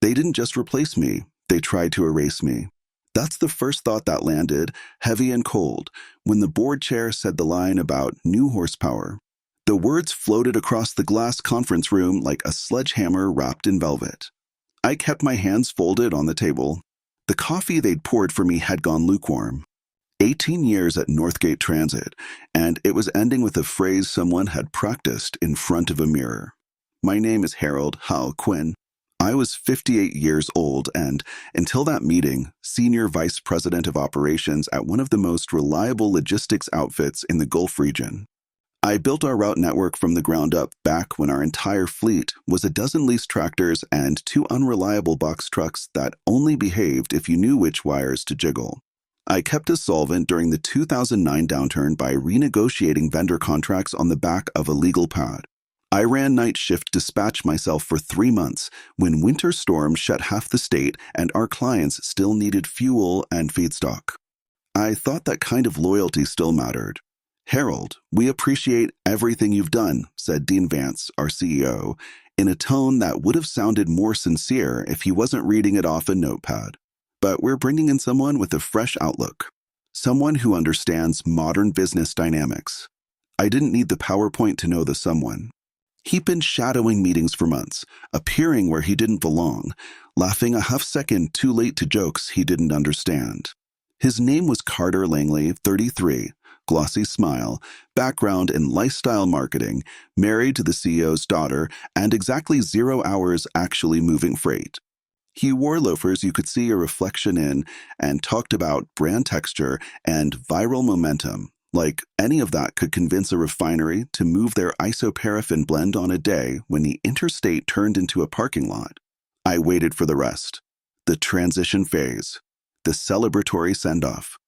They didn't just replace me, they tried to erase me. That's the first thought that landed, heavy and cold, when the board chair said the line about new horsepower. The words floated across the glass conference room like a sledgehammer wrapped in velvet. I kept my hands folded on the table. The coffee they'd poured for me had gone lukewarm. 18 years at Northgate Transit, and it was ending with a phrase someone had practiced in front of a mirror. My name is Harold Hal Quinn. I was 58 years old and, until that meeting, Senior Vice President of Operations at one of the most reliable logistics outfits in the Gulf region. I built our route network from the ground up back when our entire fleet was a dozen leased tractors and 2 unreliable box trucks that only behaved if you knew which wires to jiggle. I kept us solvent during the 2009 downturn by renegotiating vendor contracts on the back of a legal pad. I ran night shift dispatch myself for 3 months when winter storms shut half the state and our clients still needed fuel and feedstock. I thought that kind of loyalty still mattered. Harold, we appreciate everything you've done, said Dean Vance, our CEO, in a tone that would have sounded more sincere if he wasn't reading it off a notepad. But we're bringing in someone with a fresh outlook, someone who understands modern business dynamics. I didn't need the PowerPoint to know the someone. He'd been shadowing meetings for months, appearing where he didn't belong, laughing a half-second too late to jokes he didn't understand. His name was Carter Langley, 33, glossy smile, background in lifestyle marketing, married to the CEO's daughter, and exactly 0 hours actually moving freight. He wore loafers you could see a reflection in and talked about brand texture and viral momentum, like any of that could convince a refinery to move their isoparaffin blend on a day when the interstate turned into a parking lot. I waited for the rest. The transition phase. The celebratory send-off.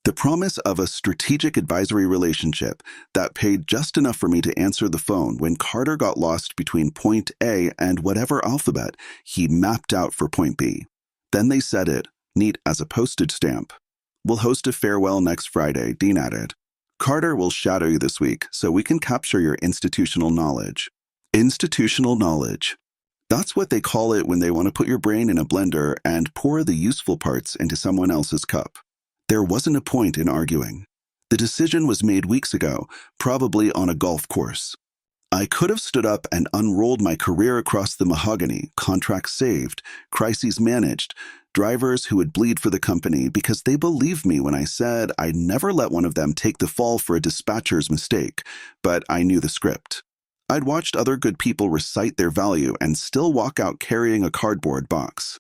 The promise of a strategic advisory relationship that paid just enough for me to answer the phone when Carter got lost between point A and whatever alphabet he mapped out for point B. Then they said it, neat as a postage stamp. We'll host a farewell next Friday, Dean added. Carter will shadow you this week so we can capture your institutional knowledge. Institutional knowledge. That's what they call it when they want to put your brain in a blender and pour the useful parts into someone else's cup. There wasn't a point in arguing. The decision was made weeks ago, probably on a golf course. I could have stood up and unrolled my career across the mahogany, contracts saved, crises managed, drivers who would bleed for the company because they believed me when I said I'd never let one of them take the fall for a dispatcher's mistake, but I knew the script. I'd watched other good people recite their value and still walk out carrying a cardboard box.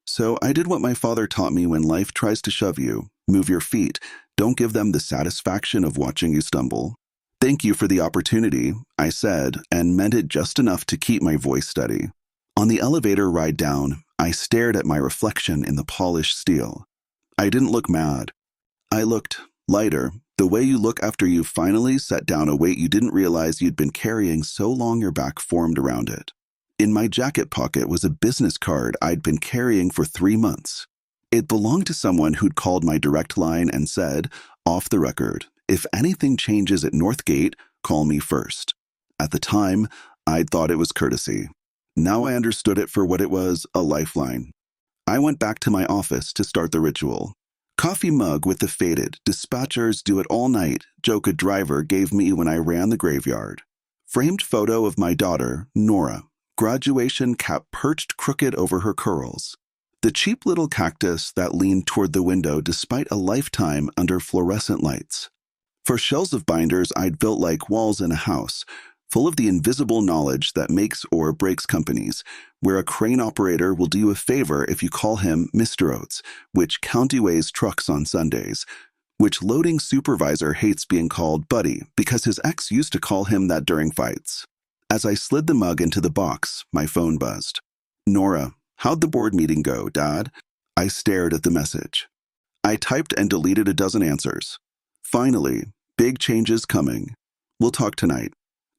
So I did what my father taught me when life tries to shove you. Move your feet. Don't give them the satisfaction of watching you stumble. Thank you for the opportunity, I said, and meant it just enough to keep my voice steady. On the elevator ride down, I stared at my reflection in the polished steel. I didn't look mad. I looked lighter, the way you look after you finally set down a weight you didn't realize you'd been carrying so long your back formed around it. In my jacket pocket was a business card I'd been carrying for 3 months. It belonged to someone who'd called my direct line and said, off the record, if anything changes at Northgate, call me first. At the time, I'd thought it was courtesy. Now I understood it for what it was, a lifeline. I went back to my office to start the ritual. Coffee mug with the faded, dispatchers do it all night joke a driver gave me when I ran the graveyard. Framed photo of my daughter, Nora, graduation cap perched crooked over her curls. The cheap little cactus that leaned toward the window despite a lifetime under fluorescent lights. For shells of binders I'd built like walls in a house, full of the invisible knowledge that makes or breaks companies, where a crane operator will do you a favor if you call him Mr. Oates, which county weighs trucks on Sundays, which loading supervisor hates being called Buddy because his ex used to call him that during fights. As I slid the mug into the box, my phone buzzed. Nora, how'd the board meeting go, Dad? I stared at the message. I typed and deleted a dozen answers. Finally, big changes coming. We'll talk tonight.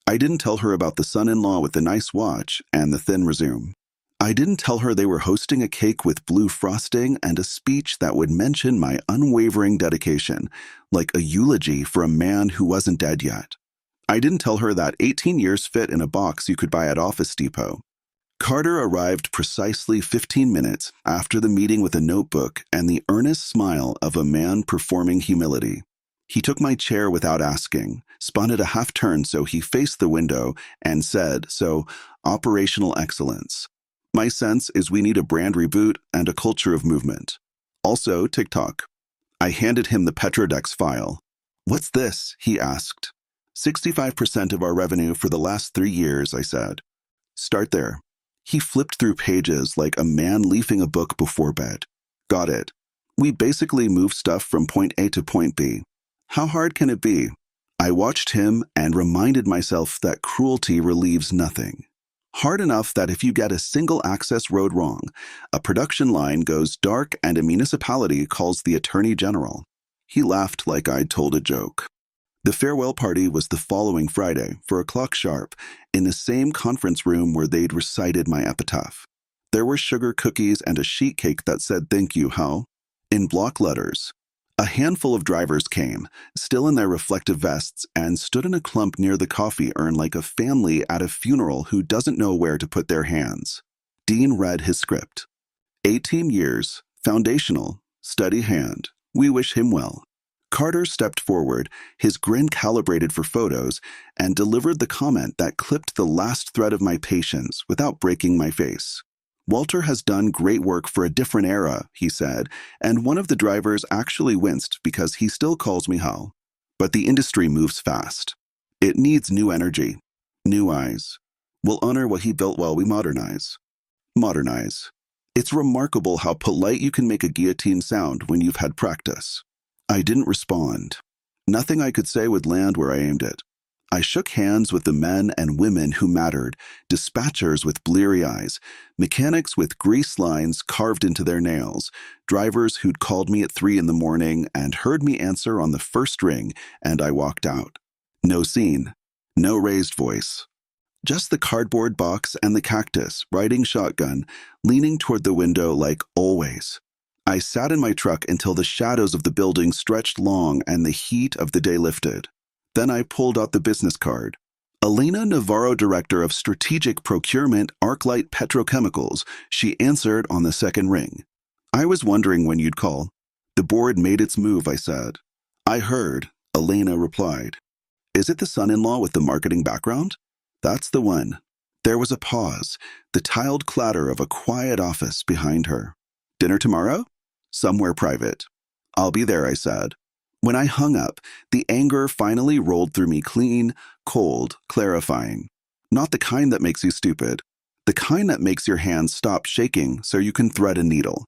I didn't tell her about the son-in-law with the nice watch and the thin resume. I didn't tell her they were hosting a cake with blue frosting and a speech that would mention my unwavering dedication, like a eulogy for a man who wasn't dead yet. I didn't tell her that 18 years fit in a box you could buy at Office Depot. Carter arrived precisely 15 minutes after the meeting with a notebook and the earnest smile of a man performing humility. He took my chair without asking, spun it a half turn so he faced the window, and said, "So, operational excellence. My sense is we need a brand reboot and a culture of movement. Also, TikTok." I handed him the Petrodex file. "What's this?" he asked. "65% of our revenue for the last 3 years," I said. "Start there." He flipped through pages like a man leafing a book before bed. "Got it. We basically move stuff from point A to point B. How hard can it be?" I watched him and reminded myself that cruelty relieves nothing. Hard enough that if you get a single access road wrong, a production line goes dark and a municipality calls the attorney general. He laughed like I'd told a joke. The farewell party was the following Friday, 4 o'clock sharp, in the same conference room where they'd recited my epitaph. There were sugar cookies and a sheet cake that said "Thank you, Hal," in block letters. A handful of drivers came, still in their reflective vests, and stood in a clump near the coffee urn like a family at a funeral who doesn't know where to put their hands. Dean read his script. 18 years, foundational, steady hand. We wish him well. Carter stepped forward, his grin calibrated for photos, and delivered the comment that clipped the last thread of my patience without breaking my face. "Walter has done great work for a different era," he said, and one of the drivers actually winced because he still calls me Hal. "But the industry moves fast. It needs new energy, new eyes. We'll honor what he built while we modernize." Modernize. It's remarkable how polite you can make a guillotine sound when you've had practice. I didn't respond. Nothing I could say would land where I aimed it. I shook hands with the men and women who mattered, dispatchers with bleary eyes, mechanics with grease lines carved into their nails, drivers who'd called me at 3 in the morning and heard me answer on the first ring, and I walked out. No scene, no raised voice. Just the cardboard box and the cactus, riding shotgun, leaning toward the window like always. I sat in my truck until the shadows of the building stretched long and the heat of the day lifted. Then I pulled out the business card. "Elena Navarro, Director of Strategic Procurement, ArcLight Petrochemicals," she answered on the second ring. "I was wondering when you'd call." "The board made its move," I said. "I heard," Elena replied. "Is it the son-in-law with the marketing background?" "That's the one." There was a pause, the tiled clatter of a quiet office behind her. "Dinner tomorrow?" "Somewhere private." "I'll be there," I said. When I hung up, the anger finally rolled through me clean, cold, clarifying. Not the kind that makes you stupid. The kind that makes your hands stop shaking so you can thread a needle.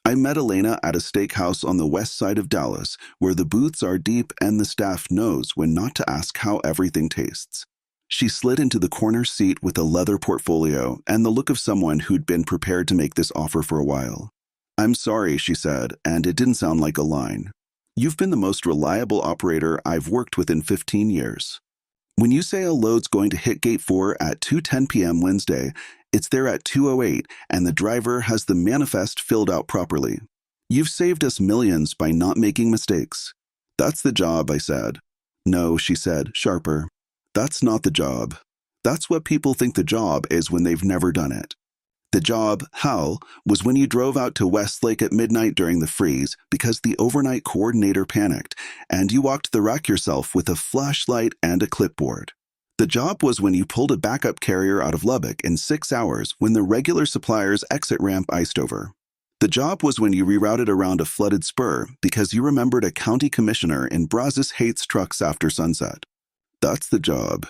I met Elena at a steakhouse on the west side of Dallas, where the booths are deep and the staff knows when not to ask how everything tastes. She slid into the corner seat with a leather portfolio and the look of someone who'd been prepared to make this offer for a while. "I'm sorry," she said, and it didn't sound like a line. "You've been the most reliable operator I've worked with in 15 years. When you say a load's going to hit Gate 4 at 2:10 p.m. Wednesday, it's there at 2:08 and the driver has the manifest filled out properly. You've saved us millions by not making mistakes." "That's the job," I said. "No," she said, sharper. "That's not the job. That's what people think the job is when they've never done it. The job, Hal, was when you drove out to Westlake at midnight during the freeze because the overnight coordinator panicked, and you walked the rack yourself with a flashlight and a clipboard. The job was when you pulled a backup carrier out of Lubbock in 6 hours when the regular supplier's exit ramp iced over. The job was when you rerouted around a flooded spur because you remembered a county commissioner in Brazos hates trucks after sunset. That's the job.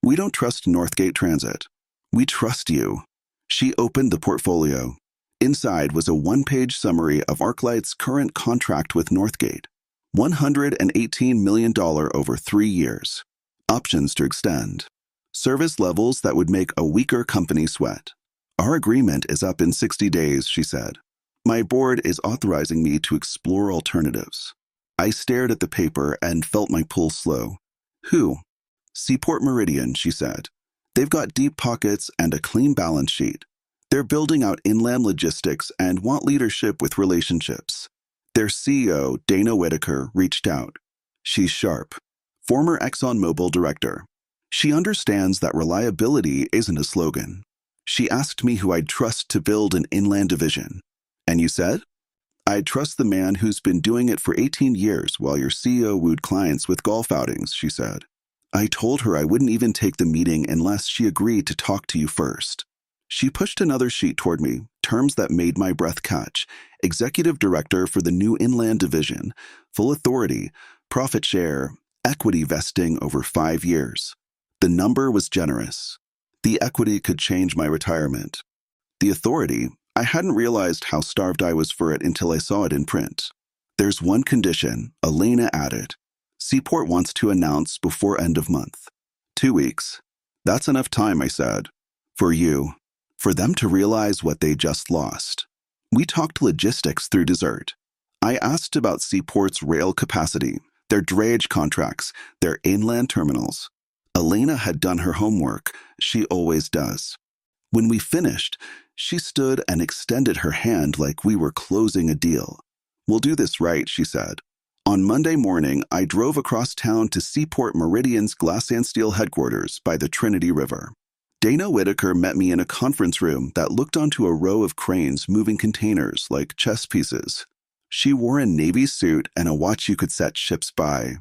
We don't trust Northgate Transit. We trust you." She opened the portfolio. Inside was a one-page summary of ArcLight's current contract with Northgate. $118 million over 3 years. Options to extend. Service levels that would make a weaker company sweat. "Our agreement is up in 60 days, she said. "My board is authorizing me to explore alternatives." I stared at the paper and felt my pulse slow. "Who?" "Seaport Meridian," she said. "They've got deep pockets and a clean balance sheet. They're building out inland logistics and want leadership with relationships. Their CEO, Dana Whitaker, reached out. She's sharp. Former ExxonMobil director. She understands that reliability isn't a slogan. She asked me who I'd trust to build an inland division. And you said? I'd trust the man who's been doing it for 18 years while your CEO wooed clients with golf outings, she said. I told her I wouldn't even take the meeting unless she agreed to talk to you first. She pushed another sheet toward me, terms that made my breath catch. Executive Director for the new Inland Division, full authority, profit share, equity vesting over 5 years. The number was generous. The equity could change my retirement. The authority, I hadn't realized how starved I was for it until I saw it in print. There's one condition, Elena added. Seaport wants to announce before end of month. 2 weeks. That's enough time, I said. For you. For them to realize what they just lost. We talked logistics through dessert. I asked about Seaport's rail capacity, their drayage contracts, their inland terminals. Elena had done her homework. She always does. When we finished, she stood and extended her hand like we were closing a deal. We'll do this right, she said. On Monday morning, I drove across town to Seaport Meridian's Glass and Steel headquarters by the Trinity River. Dana Whitaker met me in a conference room that looked onto a row of cranes moving containers like chess pieces. She wore a navy suit and a watch you could set ships by.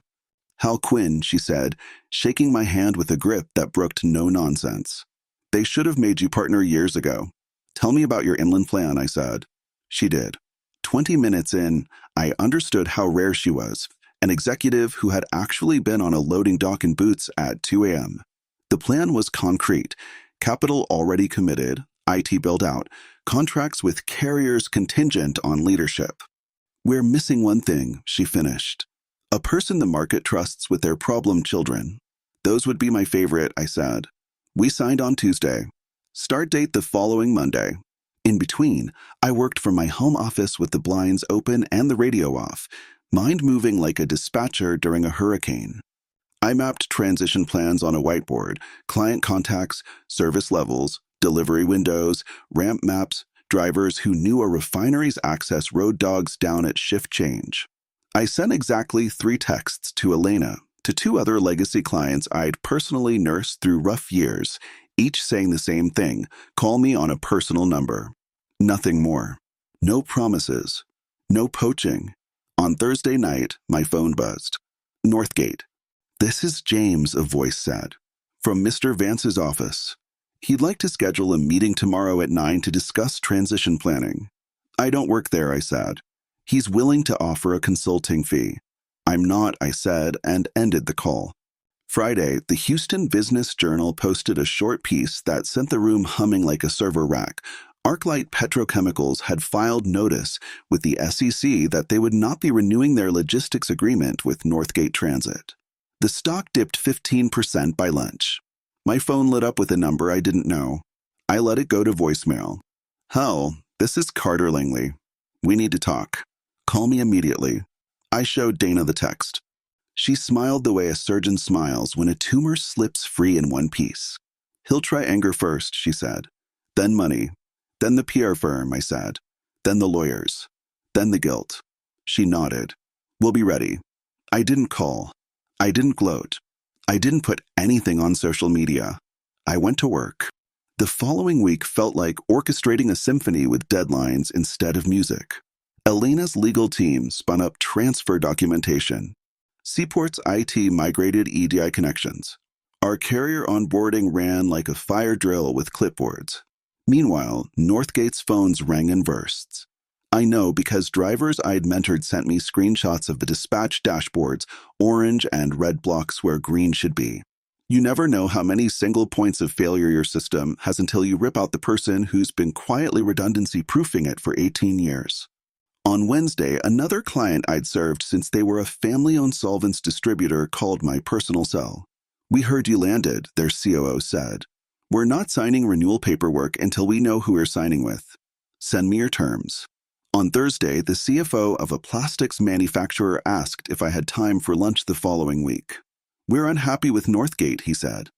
Hal Quinn, she said, shaking my hand with a grip that brooked no nonsense. They should have made you partner years ago. Tell me about your inland plan, I said. She did. 20 minutes in, I understood how rare she was, an executive who had actually been on a loading dock in Boots at 2 a.m. The plan was concrete, capital already committed, IT build-out, contracts with carriers contingent on leadership. We're missing one thing, she finished. A person the market trusts with their problem children. Those would be my favorite, I said. We signed on Tuesday. Start date the following Monday. In between, I worked from my home office with the blinds open and the radio off, mind moving like a dispatcher during a hurricane. I mapped transition plans on a whiteboard, client contacts, service levels, delivery windows, ramp maps, drivers who knew a refinery's access road dogs down at shift change. I sent exactly 3 texts to Elena, to 2 other legacy clients I'd personally nursed through rough years, each saying the same thing, call me on a personal number. Nothing more. No promises. No poaching. On Thursday night, my phone buzzed. Northgate. This is James, a voice said. From Mr. Vance's office. He'd like to schedule a meeting tomorrow at 9 to discuss transition planning. I don't work there, I said. He's willing to offer a consulting fee. I'm not, I said, and ended the call. Friday, the Houston Business Journal posted a short piece that sent the room humming like a server rack. ArcLight Petrochemicals had filed notice with the SEC that they would not be renewing their logistics agreement with Northgate Transit. The stock dipped 15% by lunch. My phone lit up with a number I didn't know. I let it go to voicemail. Hell, this is Carter Langley. We need to talk. Call me immediately. I showed Dana the text. She smiled the way a surgeon smiles when a tumor slips free in one piece. He'll try anger first, she said. Then money. Then the PR firm, I said. Then the lawyers. Then the guilt. She nodded. We'll be ready. I didn't call. I didn't gloat. I didn't put anything on social media. I went to work. The following week felt like orchestrating a symphony with deadlines instead of music. Elena's legal team spun up transfer documentation. Seaport's IT migrated EDI connections. Our carrier onboarding ran like a fire drill with clipboards. Meanwhile, Northgate's phones rang in bursts. I know because drivers I'd mentored sent me screenshots of the dispatch dashboards, orange and red blocks where green should be. You never know how many single points of failure your system has until you rip out the person who's been quietly redundancy-proofing it for 18 years. On Wednesday, another client I'd served since they were a family-owned solvents distributor called my personal cell. We heard you landed, their COO said. We're not signing renewal paperwork until we know who we're signing with. Send me your terms. On Thursday, the CFO of a plastics manufacturer asked if I had time for lunch the following week. We're unhappy with Northgate, he said.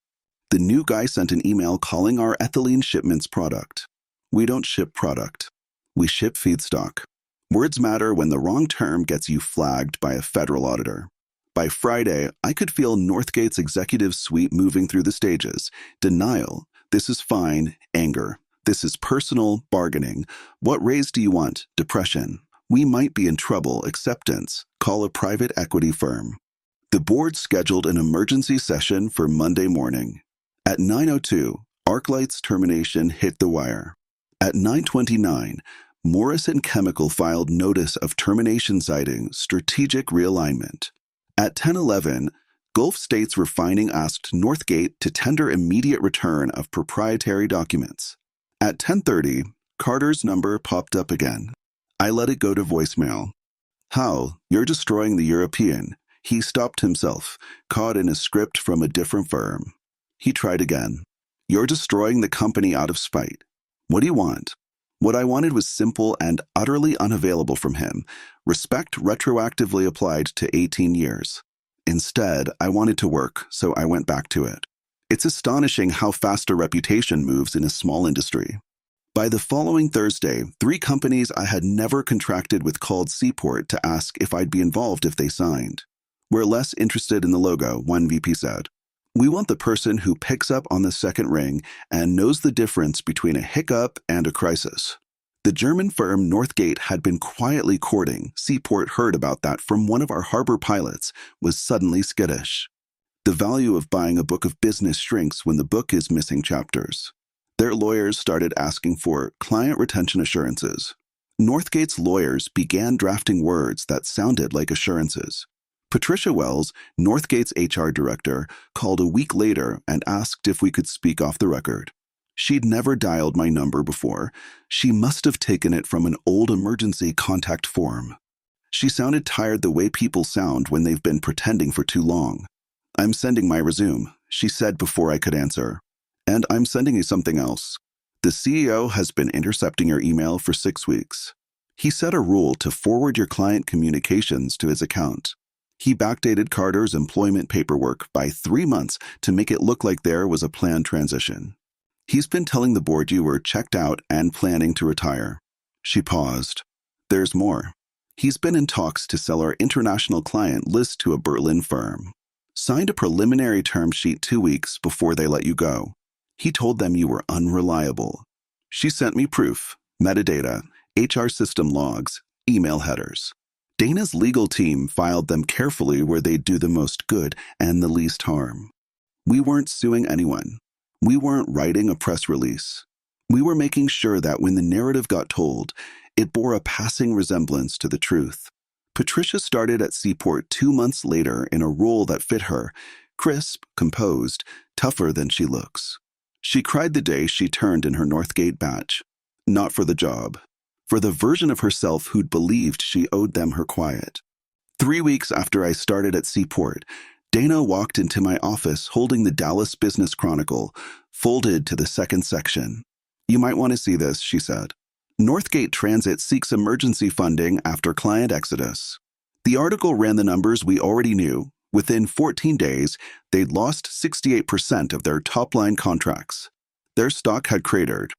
The new guy sent an email calling our ethylene shipments product. We don't ship product. We ship feedstock. Words matter when the wrong term gets you flagged by a federal auditor. By Friday, I could feel Northgate's executive suite moving through the stages. Denial, This is fine, anger. This is personal, bargaining. What raise do you want? Depression. We might be in trouble, acceptance. Call a private equity firm. The board scheduled an emergency session for Monday morning. At 9:02, ArcLight's termination hit the wire. At 9:29, Morrison Chemical filed notice of termination citing strategic realignment. At 10:11, Gulf States Refining asked Northgate to tender immediate return of proprietary documents. At 10:30, Carter's number popped up again. I let it go to voicemail. How? You're destroying the European. He stopped himself, caught in a script from a different firm. He tried again. You're destroying the company out of spite. What do you want? What I wanted was simple and utterly unavailable from him. Respect retroactively applied to 18 years. Instead, I wanted to work, so I went back to it. It's astonishing how fast a reputation moves in a small industry. By the following Thursday, 3 companies I had never contracted with called Seaport to ask if I'd be involved if they signed. We're less interested in the logo, one VP said. We want the person who picks up on the second ring and knows the difference between a hiccup and a crisis. The German firm Northgate had been quietly courting. Seaport heard about that from one of our harbor pilots, was suddenly skittish. The value of buying a book of business shrinks when the book is missing chapters. Their lawyers started asking for client retention assurances. Northgate's lawyers began drafting words that sounded like assurances. Patricia Wells, Northgate's HR director, called a week later and asked if we could speak off the record. She'd never dialed my number before. She must have taken it from an old emergency contact form. She sounded tired the way people sound when they've been pretending for too long. I'm sending my resume, she said before I could answer. And I'm sending you something else. The CEO has been intercepting your email for 6 weeks. He set a rule to forward your client communications to his account. He backdated Carter's employment paperwork by 3 months to make it look like there was a planned transition. He's been telling the board you were checked out and planning to retire. She paused. There's more. He's been in talks to sell our international client list to a Berlin firm. Signed a preliminary term sheet 2 weeks before they let you go. He told them you were unreliable. She sent me proof, metadata, HR system logs, email headers. Dana's legal team filed them carefully where they'd do the most good and the least harm. We weren't suing anyone. We weren't writing a press release. We were making sure that when the narrative got told, it bore a passing resemblance to the truth. Patricia started at Seaport 2 months later in a role that fit her, crisp, composed, tougher than she looks. She cried the day she turned in her Northgate badge. Not for the job. For the version of herself who'd believed she owed them her quiet. 3 weeks after I started at Seaport, Dana walked into my office holding the Dallas Business Chronicle, folded to the second section. You might want to see this, she said. Northgate Transit seeks emergency funding after client exodus. The article ran the numbers we already knew. Within 14 days, they'd lost 68% of their top-line contracts. Their stock had cratered.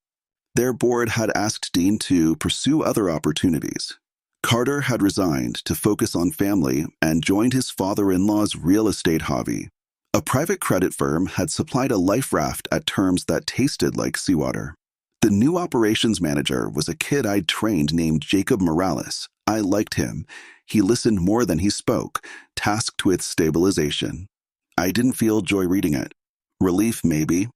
Their board had asked Dean to pursue other opportunities. Carter had resigned to focus on family and joined his father-in-law's real estate hobby. A private credit firm had supplied a life raft at terms that tasted like seawater. The new operations manager was a kid I'd trained named Jacob Morales. I liked him. He listened more than he spoke, tasked with stabilization. I didn't feel joy reading it. Relief, maybe.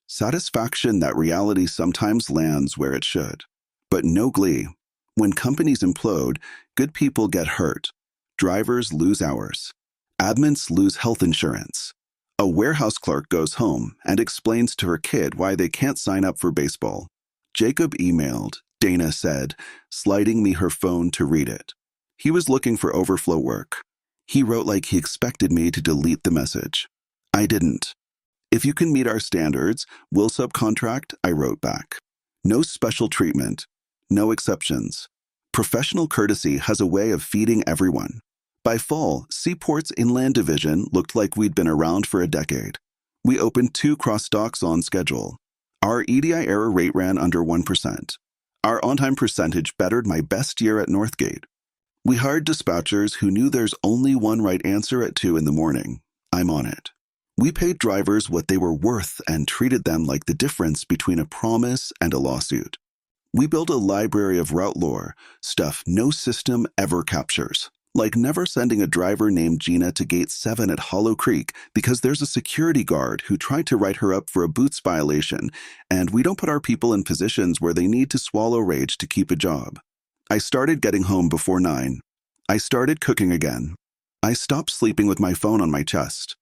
Satisfaction that reality sometimes lands where it should. But no glee. When companies implode, good people get hurt. Drivers lose hours. Admins lose health insurance. A warehouse clerk goes home and explains to her kid why they can't sign up for baseball. Jacob emailed, Dana said, sliding me her phone to read it. He was looking for overflow work. He wrote like he expected me to delete the message. I didn't. If you can meet our standards, we'll subcontract, I wrote back. No special treatment. No exceptions. Professional courtesy has a way of feeding everyone. By fall, Seaport's inland division looked like we'd been around for a decade. We opened 2 cross docks on schedule. Our EDI error rate ran under 1%. Our on-time percentage bettered my best year at Northgate. We hired dispatchers who knew there's only one right answer at 2 in the morning. I'm on it. We paid drivers what they were worth and treated them like the difference between a promise and a lawsuit. We built a library of route lore, stuff no system ever captures. Like never sending a driver named Gina to Gate 7 at Hollow Creek because there's a security guard who tried to write her up for a boots violation, and we don't put our people in positions where they need to swallow rage to keep a job. I started getting home before 9. I started cooking again. I stopped sleeping with my phone on my chest.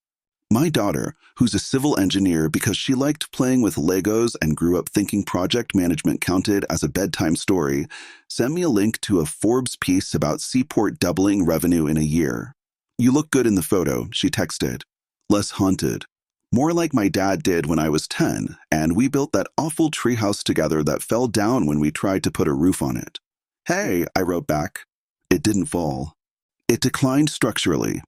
My daughter, who's a civil engineer because she liked playing with Legos and grew up thinking project management counted as a bedtime story, sent me a link to a Forbes piece about Seaport doubling revenue in a year. "You look good in the photo," she texted. "Less haunted. More like my dad did when I was 10, and we built that awful treehouse together that fell down when we tried to put a roof on it." "Hey," I wrote back. It didn't fall. It declined structurally.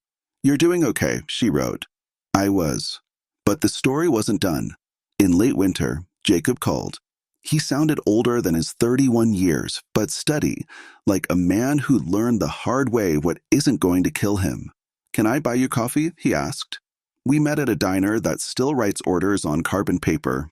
"You're doing okay," she wrote. I was. But the story wasn't done. In late winter, Jacob called. He sounded older than his 31 years, but steady, like a man who learned the hard way what isn't going to kill him. "Can I buy you coffee?" he asked. We met at a diner that still writes orders on carbon paper.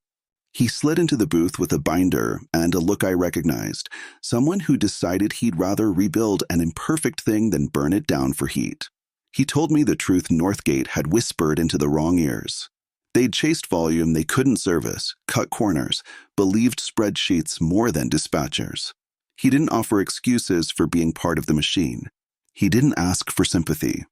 He slid into the booth with a binder and a look I recognized, someone who decided he'd rather rebuild an imperfect thing than burn it down for heat. He told me the truth Northgate had whispered into the wrong ears. They'd chased volume they couldn't service, cut corners, believed spreadsheets more than dispatchers. He didn't offer excuses for being part of the machine. He didn't ask for sympathy.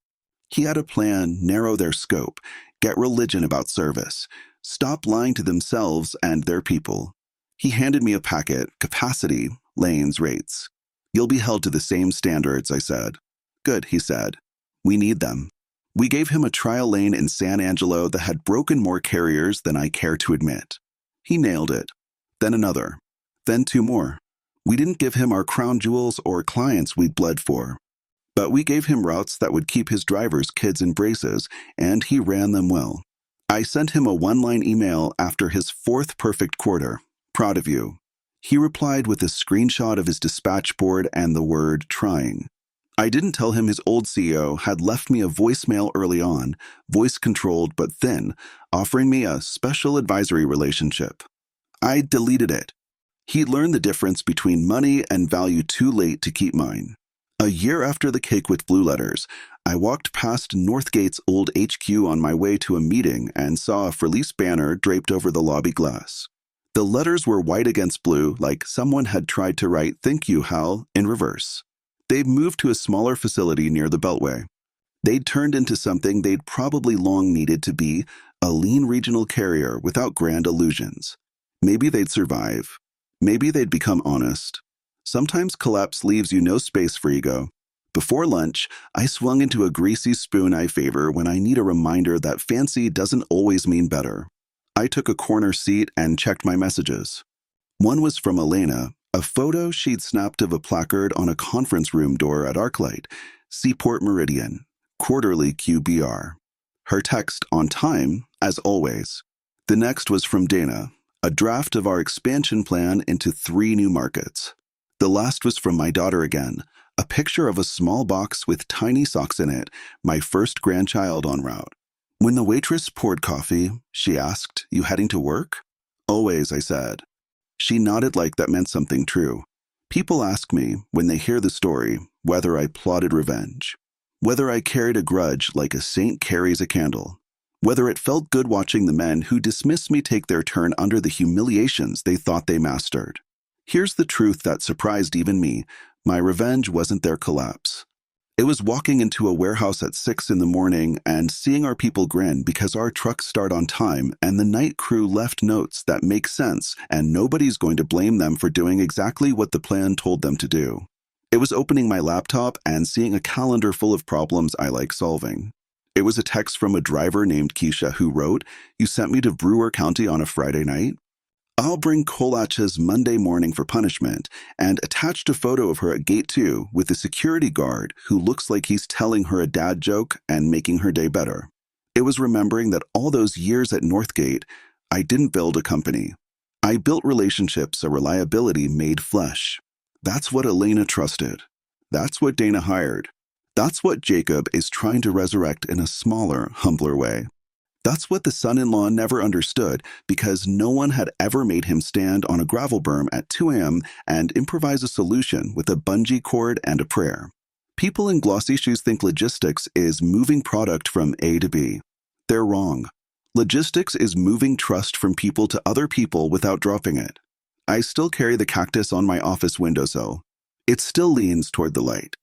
He had a plan: narrow their scope, get religion about service, stop lying to themselves and their people. He handed me a packet: capacity, lanes, rates. "You'll be held to the same standards," I said. "Good," he said. "We need them." We gave him a trial lane in San Angelo that had broken more carriers than I care to admit. He nailed it. Then another. Then 2 more. We didn't give him our crown jewels or clients we'd bled for. But we gave him routes that would keep his drivers' kids in braces, and he ran them well. I sent him a 1-line email after his 4th perfect quarter. "Proud of you." He replied with a screenshot of his dispatch board and the word "trying." I didn't tell him his old CEO had left me a voicemail early on, voice-controlled but thin, offering me a special advisory relationship. I deleted it. He learned the difference between money and value too late to keep mine. A year after the cake with blue letters, I walked past Northgate's old HQ on my way to a meeting and saw a for-lease banner draped over the lobby glass. The letters were white against blue, like someone had tried to write "Thank you, Hal" in reverse. They'd moved to a smaller facility near the Beltway. They'd turned into something they'd probably long needed to be: a lean regional carrier without grand illusions. Maybe they'd survive. Maybe they'd become honest. Sometimes collapse leaves you no space for ego. Before lunch, I swung into a greasy spoon I favor when I need a reminder that fancy doesn't always mean better. I took a corner seat and checked my messages. One was from Elena, a photo she'd snapped of a placard on a conference room door at ArcLight: "Seaport Meridian, quarterly QBR." Her text on time, as always. The next was from Dana, a draft of our expansion plan into 3 new markets. The last was from my daughter again, a picture of a small box with tiny socks in it, my first grandchild en route. When the waitress poured coffee, she asked, "You heading to work?" "Always," I said. She nodded like that meant something true. People ask me, when they hear the story, whether I plotted revenge. Whether I carried a grudge like a saint carries a candle. Whether it felt good watching the men who dismissed me take their turn under the humiliations they thought they mastered. Here's the truth that surprised even me: my revenge wasn't their collapse. It was walking into a warehouse at 6 in the morning and seeing our people grin because our trucks start on time and the night crew left notes that make sense and nobody's going to blame them for doing exactly what the plan told them to do. It was opening my laptop and seeing a calendar full of problems I like solving. It was a text from a driver named Keisha who wrote, "You sent me to Brewer County on a Friday night?" "I'll bring Kolach's Monday morning for punishment," and attached a photo of her at Gate 2 with a security guard who looks like he's telling her a dad joke and making her day better. It was remembering that all those years at Northgate, I didn't build a company. I built relationships a reliability made flesh. That's what Elena trusted. That's what Dana hired. That's what Jacob is trying to resurrect in a smaller, humbler way. That's what the son-in-law never understood, because no one had ever made him stand on a gravel berm at 2 a.m. and improvise a solution with a bungee cord and a prayer. People in glossy shoes think logistics is moving product from A to B. They're wrong. Logistics is moving trust from people to other people without dropping it. I still carry the cactus on my office windowsill. It still leans toward the light.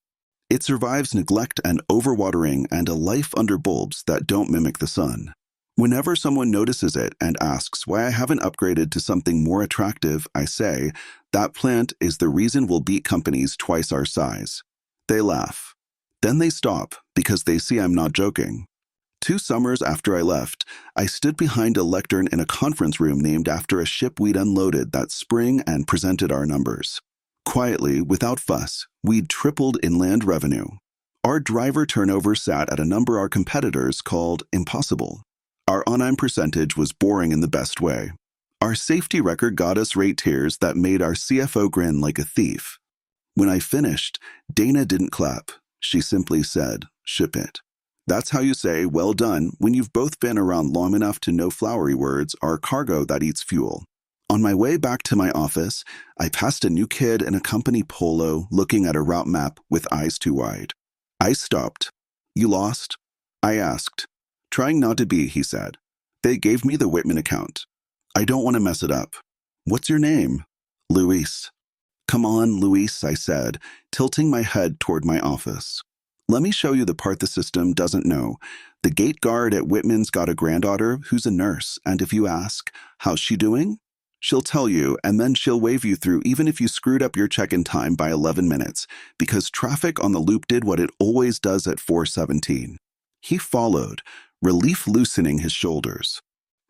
It survives neglect and overwatering and a life under bulbs that don't mimic the sun. Whenever someone notices it and asks why I haven't upgraded to something more attractive, I say, that plant is the reason we'll beat companies twice our size. They laugh. Then they stop because they see I'm not joking. 2 summers after I left, I stood behind a lectern in a conference room named after a ship we'd unloaded that spring and presented our numbers. Quietly, without fuss, we'd tripled inland revenue. Our driver turnover sat at a number our competitors called impossible. Our on-time percentage was boring in the best way. Our safety record got us rate tiers that made our CFO grin like a thief. When I finished, Dana didn't clap. She simply said, "Ship it." That's how you say, "Well done," when you've both been around long enough to know flowery words are cargo that eats fuel. On my way back to my office, I passed a new kid in a company polo looking at a route map with eyes too wide. I stopped. "You lost?" I asked. "Trying not to be," he said. They gave me the Whitman account. "I don't want to mess it up." "What's your name?" "Luis." "Come on, Luis," I said, tilting my head toward my office. "Let me show you the part the system doesn't know. The gate guard at Whitman's got a granddaughter who's a nurse, and if you ask, 'How's she doing?' she'll tell you, and then she'll wave you through even if you screwed up your check-in time by 11 minutes, because traffic on the loop did what it always does at 4:17. He followed, relief loosening his shoulders.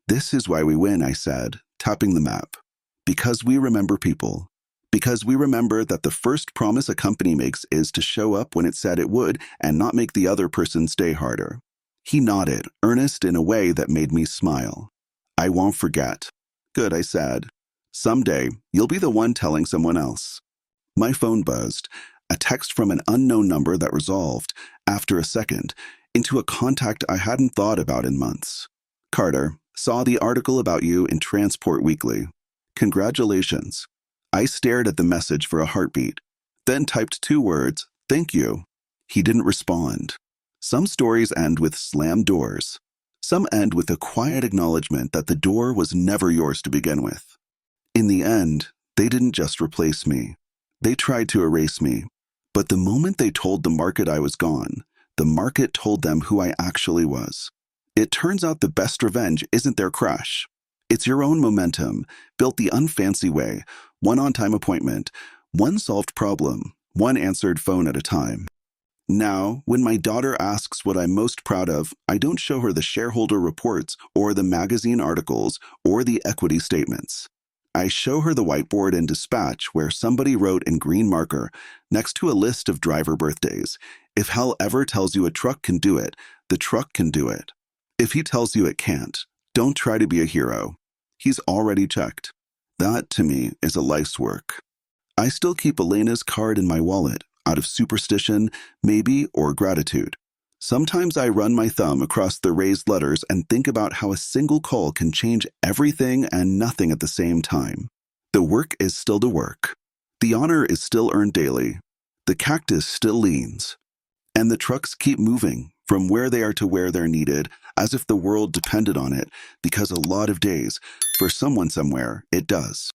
"This is why we win," I said, tapping the map. "Because we remember people. Because we remember that the first promise a company makes is to show up when it said it would and not make the other person stay harder." He nodded, earnest in a way that made me smile. "I won't forget." "Good," I said. "Someday, you'll be the one telling someone else." My phone buzzed, a text from an unknown number that resolved, after a second, into a contact I hadn't thought about in months. "Carter, saw the article about you in Transport Weekly. Congratulations." I stared at the message for a heartbeat, then typed 2 words, "Thank you." He didn't respond. Some stories end with slammed doors. Some end with a quiet acknowledgement that the door was never yours to begin with. In the end, they didn't just replace me. They tried to erase me. But the moment they told the market I was gone, the market told them who I actually was. It turns out the best revenge isn't their crush. It's your own momentum, built the unfancy way, one on-time appointment, one solved problem, one answered phone at a time. Now, when my daughter asks what I'm most proud of, I don't show her the shareholder reports or the magazine articles or the equity statements. I show her the whiteboard in Dispatch where somebody wrote in green marker, next to a list of driver birthdays, "If hell ever tells you a truck can do it, the truck can do it. If he tells you it can't, don't try to be a hero. He's already checked." That, to me, is a life's work. I still keep Elena's card in my wallet, out of superstition, maybe, or gratitude. Sometimes I run my thumb across the raised letters and think about how a single call can change everything and nothing at the same time. The work is still the work. The honor is still earned daily. The cactus still leans. And the trucks keep moving from where they are to where they're needed, as if the world depended on it, because a lot of days, for someone somewhere, it does.